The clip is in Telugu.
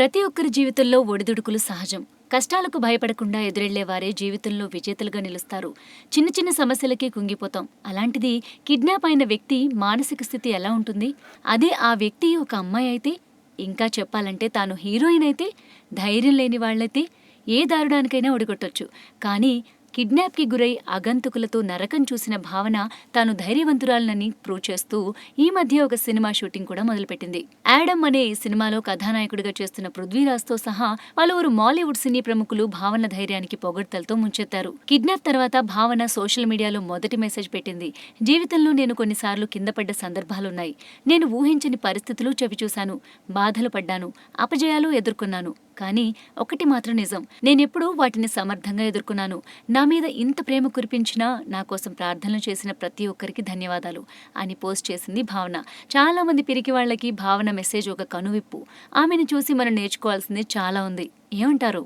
ప్రతి ఒక్కరి జీవితంలో ఒడిదుడుకులు సహజం. కష్టాలకు భయపడకుండా ఎదురెళ్లేవారే జీవితంలో విజేతలుగా నిలుస్తారు. చిన్న చిన్న సమస్యలకే కుంగిపోతాం. అలాంటిది కిడ్నాప్ అయిన వ్యక్తి మానసిక స్థితి ఎలా ఉంటుంది? అదే ఆ వ్యక్తి ఒక అమ్మాయి అయితే, ఇంకా చెప్పాలంటే తాను హీరోయిన్ అయితే, ధైర్యం లేని వాళ్ళైతే ఏ దారుణానికైనా ఒడిగొట్టొచ్చు. కానీ కిడ్నాప్కి గురై అగంతకులతో నరకం చూసిన భావన తాను ధైర్యవంతురాలనని ప్రూవ్ చేస్తూ ఈ మధ్య ఒక సినిమా షూటింగ్ కూడా మొదలుపెట్టింది. యాడమ్ అనే ఈ సినిమాలో కథానాయకుడిగా చేస్తున్న పృథ్వీరాజ్తో సహా పలువురు మాలీవుడ్ సినీ ప్రముఖులు భావన ధైర్యానికి పొగడ్తలతో ముంచెత్తారు. కిడ్నాప్ తర్వాత భావన సోషల్ మీడియాలో మొదటి మెసేజ్ పెట్టింది. జీవితంలో నేను కొన్నిసార్లు కింద పడ్డ సందర్భాలున్నాయి. నేను ఊహించని పరిస్థితులు చవిచూశాను. బాధలు పడ్డాను. అపజయాలు ఎదుర్కొన్నాను. కానీ ఒకటి మాత్రం నిజం, నేనెప్పుడూ వాటిని సమర్థంగా ఎదుర్కొన్నాను. నా మీద ఇంత ప్రేమ కురిపించినా, నా కోసం ప్రార్థనలు చేసిన ప్రతి ఒక్కరికి ధన్యవాదాలు అని పోస్ట్ చేసింది భావన. చాలా మంది పిరికి వాళ్లకి భావన మెసేజ్ ఒక కనువిప్పు. ఆమెను చూసి మనం నేర్చుకోవాల్సింది చాలా ఉంది. ఏమంటారు?